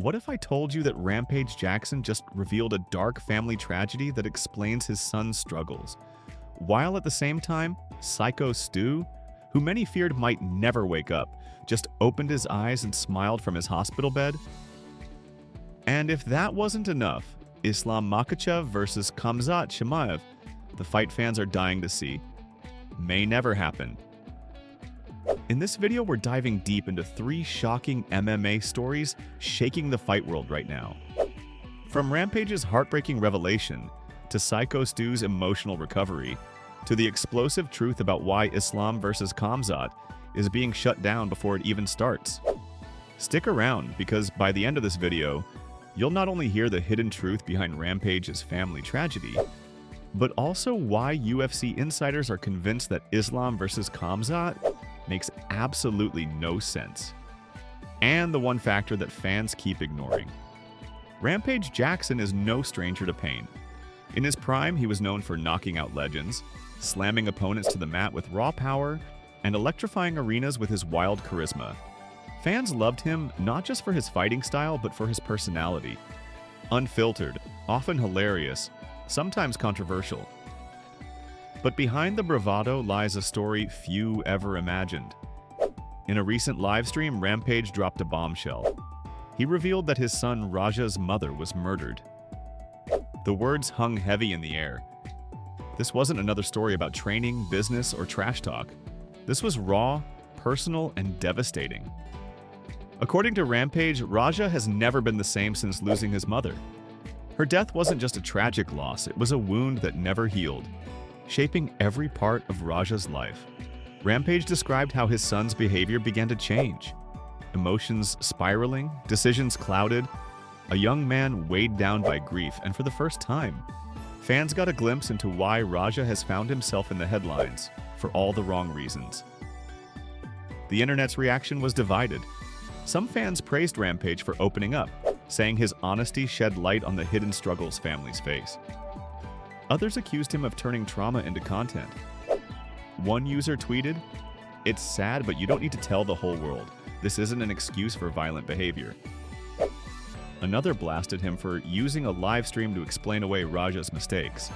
What if I told you that Rampage Jackson just revealed a dark family tragedy that explains his son's struggles? While at the same time, Psycho Stu, who many feared might never wake up, just opened his eyes and smiled from his hospital bed? And if that wasn't enough, Islam Makhachev versus Khamzat Chimaev, the fight fans are dying to see, may never happen. In this video, we're diving deep into 3 shocking MMA stories shaking the fight world right now. From Rampage's heartbreaking revelation, to Psycho Stu's emotional recovery, to the explosive truth about why Islam versus Khamzat is being shut down before it even starts. Stick around, because by the end of this video, you'll not only hear the hidden truth behind Rampage's family tragedy, but also why UFC insiders are convinced that Islam versus Khamzat makes absolutely no sense. And the one factor that fans keep ignoring. Rampage Jackson is no stranger to pain. In his prime, he was known for knocking out legends, slamming opponents to the mat with raw power, and electrifying arenas with his wild charisma. Fans loved him not just for his fighting style, but for his personality. Unfiltered, often hilarious, sometimes controversial. But behind the bravado lies a story few ever imagined. In a recent livestream, Rampage dropped a bombshell. He revealed that his son Raja's mother was murdered. The words hung heavy in the air. This wasn't another story about training, business, or trash talk. This was raw, personal, and devastating. According to Rampage, Raja has never been the same since losing his mother. Her death wasn't just a tragic loss, it was a wound that never healed, shaping every part of Raja's life. Rampage described how his son's behavior began to change. Emotions spiraling, decisions clouded, a young man weighed down by grief, and for the first time, fans got a glimpse into why Raja has found himself in the headlines for all the wrong reasons. The internet's reaction was divided. Some fans praised Rampage for opening up, saying his honesty shed light on the hidden struggles families face. Others accused him of turning trauma into content. One user tweeted, "It's sad, but you don't need to tell the whole world. This isn't an excuse for violent behavior." Another blasted him for using a live stream to explain away Raja's mistakes.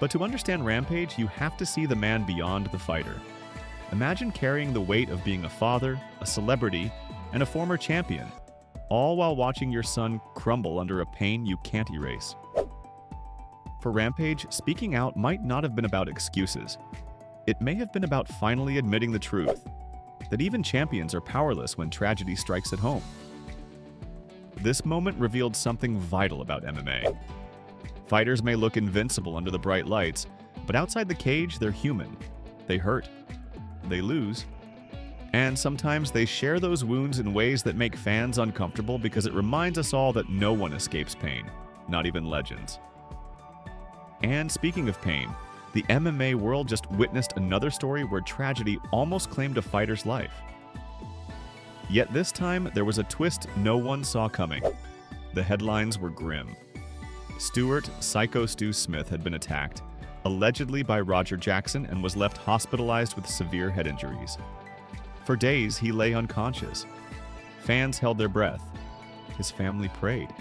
But to understand Rampage, you have to see the man beyond the fighter. Imagine carrying the weight of being a father, a celebrity, and a former champion, all while watching your son crumble under a pain you can't erase. For Rampage, speaking out might not have been about excuses. It may have been about finally admitting the truth, that even champions are powerless when tragedy strikes at home. This moment revealed something vital about MMA. Fighters may look invincible under the bright lights, but outside the cage, they're human. They hurt. They lose. And sometimes they share those wounds in ways that make fans uncomfortable because it reminds us all that no one escapes pain, not even legends. And speaking of pain, the MMA world just witnessed another story where tragedy almost claimed a fighter's life. Yet this time, there was a twist no one saw coming. The headlines were grim. Stewart Psycho Stu Smith had been attacked, allegedly by Rampage Jackson, and was left hospitalized with severe head injuries. For days, he lay unconscious. Fans held their breath. His family prayed.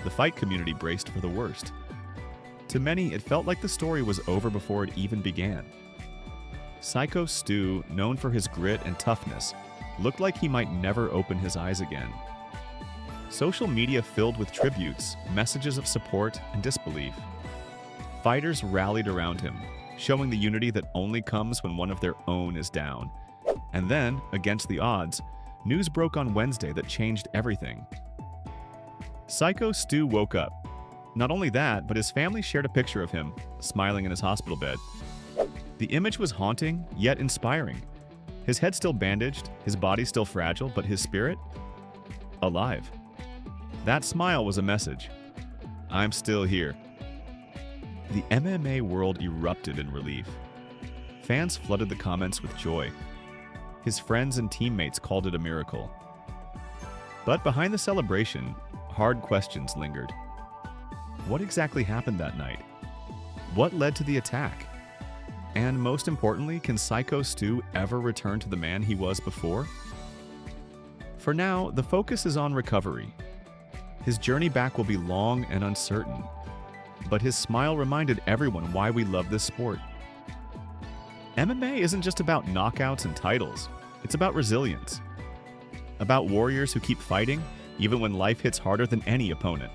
The fight community braced for the worst. To many, it felt like the story was over before it even began. Psycho Stu, known for his grit and toughness, looked like he might never open his eyes again. Social media filled with tributes, messages of support, and disbelief. Fighters rallied around him, showing the unity that only comes when one of their own is down. And then, against the odds, news broke on Wednesday that changed everything. Psycho Stu woke up. Not only that, but his family shared a picture of him, smiling in his hospital bed. The image was haunting, yet inspiring. His head still bandaged, his body still fragile, but his spirit? Alive. That smile was a message. I'm still here. The MMA world erupted in relief. Fans flooded the comments with joy. His friends and teammates called it a miracle. But behind the celebration, hard questions lingered. What exactly happened that night? What led to the attack? And most importantly, can Psycho Stu ever return to the man he was before? For now, the focus is on recovery. His journey back will be long and uncertain, but his smile reminded everyone why we love this sport. MMA isn't just about knockouts and titles, it's about resilience. About warriors who keep fighting, even when life hits harder than any opponent.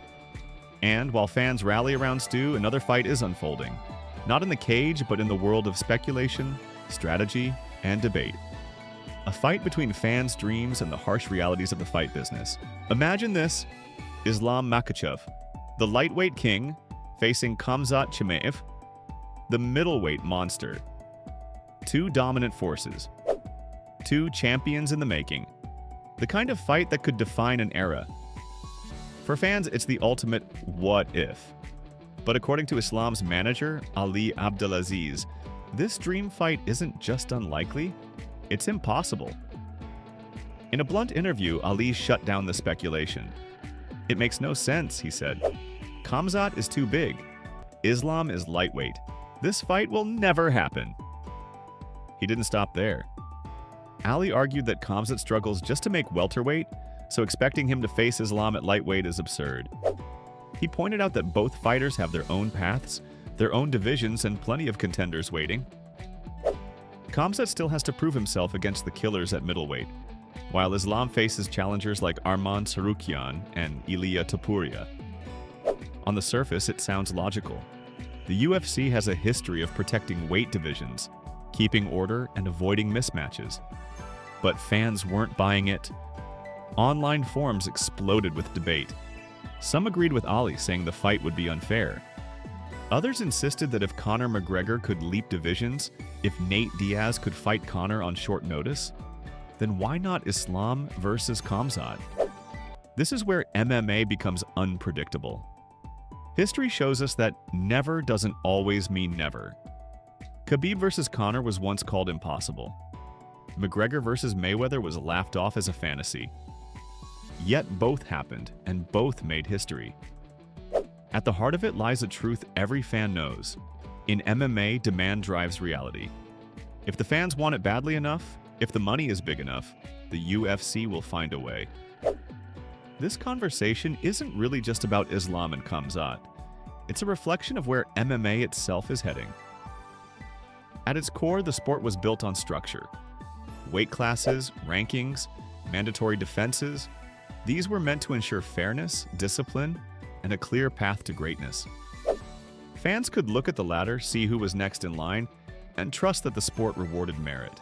And while fans rally around Stu, another fight is unfolding. Not in the cage, but in the world of speculation, strategy, and debate. A fight between fans' dreams and the harsh realities of the fight business. Imagine this: Islam Makhachev, the lightweight king, facing Khamzat Chimaev, the middleweight monster. Two dominant forces. Two champions in the making. The kind of fight that could define an era. For fans, it's the ultimate what if. But according to Islam's manager, Ali Abdelaziz, this dream fight isn't just unlikely, it's impossible. In a blunt interview, Ali shut down the speculation. "It makes no sense," he said. "Khamzat is too big. Islam is lightweight. This fight will never happen." He didn't stop there. Ali argued that Khamzat struggles just to make welterweight, so expecting him to face Islam at lightweight is absurd. He pointed out that both fighters have their own paths, their own divisions, and plenty of contenders waiting. Khamzat still has to prove himself against the killers at middleweight, while Islam faces challengers like Arman Tsarukyan and Ilia Topuria. On the surface, it sounds logical. The UFC has a history of protecting weight divisions, keeping order, and avoiding mismatches. But fans weren't buying it. Online forums exploded with debate. Some agreed with Ali, saying the fight would be unfair. Others insisted that if Conor McGregor could leap divisions, if Nate Diaz could fight Conor on short notice, then why not Islam versus Khamzat? This is where MMA becomes unpredictable. History shows us that never doesn't always mean never. Khabib versus Conor was once called impossible. McGregor versus Mayweather was laughed off as a fantasy. Yet both happened, and both made history. At the heart of it lies a truth every fan knows. In MMA, demand drives reality. If the fans want it badly enough, if the money is big enough, the UFC will find a way. This conversation isn't really just about Islam and Khamzat. It's a reflection of where MMA itself is heading. At its core, the sport was built on structure. Weight classes, rankings, mandatory defenses, these were meant to ensure fairness, discipline, and a clear path to greatness. Fans could look at the ladder, see who was next in line, and trust that the sport rewarded merit.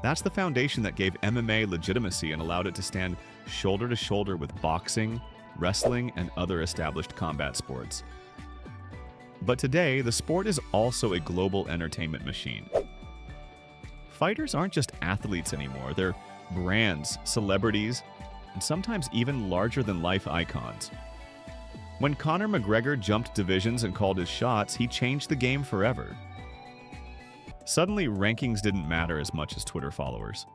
That's the foundation that gave MMA legitimacy and allowed it to stand shoulder to shoulder with boxing, wrestling, and other established combat sports. But today, the sport is also a global entertainment machine. Fighters aren't just athletes anymore, they're brands, celebrities, and sometimes even larger-than-life icons. When Conor McGregor jumped divisions and called his shots, he changed the game forever. Suddenly, rankings didn't matter as much as Twitter followers.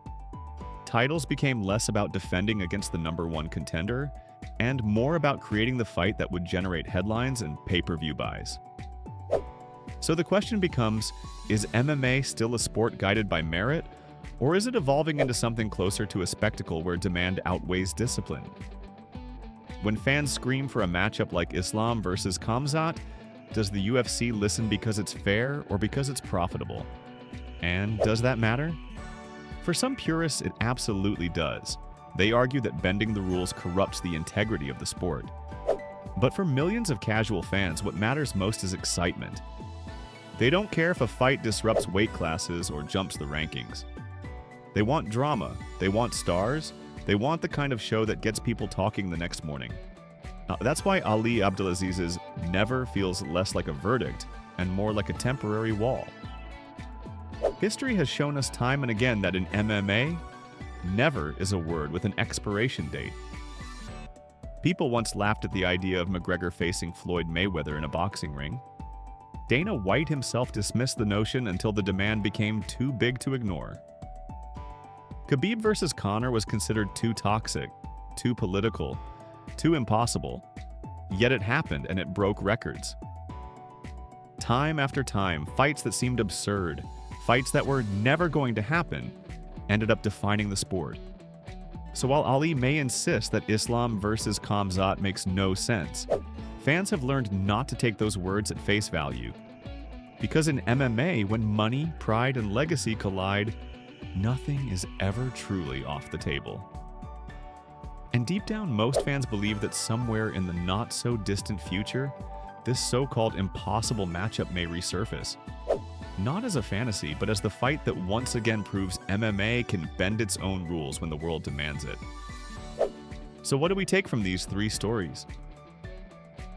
Titles became less about defending against the #1 contender and more about creating the fight that would generate headlines and pay-per-view buys. So the question becomes, is MMA still a sport guided by merit, or is it evolving into something closer to a spectacle where demand outweighs discipline? When fans scream for a matchup like Islam versus Khamzat, does the UFC listen because it's fair or because it's profitable? And does that matter? For some purists, it absolutely does. They argue that bending the rules corrupts the integrity of the sport. But for millions of casual fans, what matters most is excitement. They don't care if a fight disrupts weight classes or jumps the rankings. They want drama, they want stars, they want the kind of show that gets people talking the next morning. That's why Ali Abdelaziz's never feels less like a verdict and more like a temporary wall. History has shown us time and again that in MMA, never is a word with an expiration date. People once laughed at the idea of McGregor facing Floyd Mayweather in a boxing ring. Dana White himself dismissed the notion until the demand became too big to ignore. Khabib versus Conor was considered too toxic, too political, too impossible. Yet it happened and it broke records. Time after time, fights that seemed absurd, fights that were never going to happen, ended up defining the sport. So while Ali may insist that Islam versus Khamzat makes no sense, fans have learned not to take those words at face value. Because in MMA, when money, pride, and legacy collide, nothing is ever truly off the table. And deep down, most fans believe that somewhere in the not-so-distant future, this so-called impossible matchup may resurface. Not as a fantasy, but as the fight that once again proves MMA can bend its own rules when the world demands it. So what do we take from these three stories?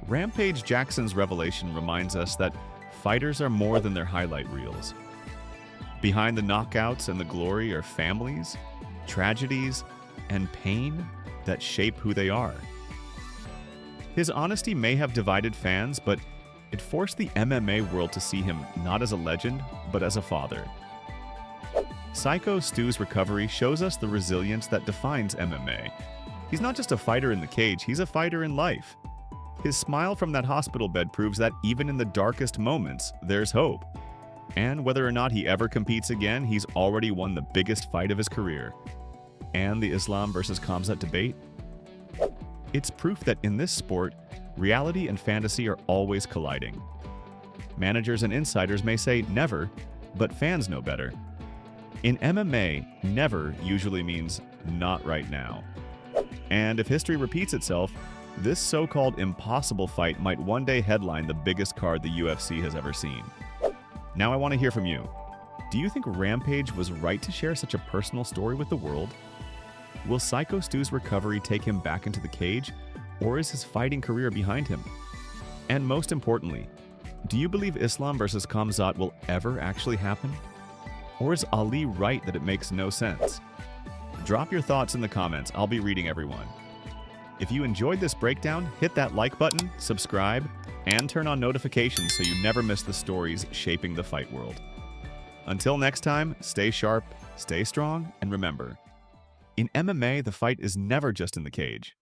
Rampage Jackson's revelation reminds us that fighters are more than their highlight reels. Behind the knockouts and the glory are families, tragedies, and pain that shape who they are. His honesty may have divided fans, but it forced the MMA world to see him not as a legend, but as a father. Psycho Stu's recovery shows us the resilience that defines MMA. He's not just a fighter in the cage, he's a fighter in life. His smile from that hospital bed proves that even in the darkest moments, there's hope. And whether or not he ever competes again, he's already won the biggest fight of his career. And the Islam versus Khamzat debate? It's proof that in this sport, reality and fantasy are always colliding. Managers and insiders may say never, but fans know better. In MMA, never usually means not right now. And if history repeats itself, this so-called impossible fight might one day headline the biggest card the UFC has ever seen. Now I want to hear from you. Do you think Rampage was right to share such a personal story with the world? Will Psycho Stu's recovery take him back into the cage, or is his fighting career behind him? And most importantly, do you believe Islam versus Khamzat will ever actually happen? Or is Ali right that it makes no sense? Drop your thoughts in the comments, I'll be reading everyone. If you enjoyed this breakdown, hit that like button, subscribe, and turn on notifications so you never miss the stories shaping the fight world. Until next time, stay sharp, stay strong, and remember, in MMA, the fight is never just in the cage.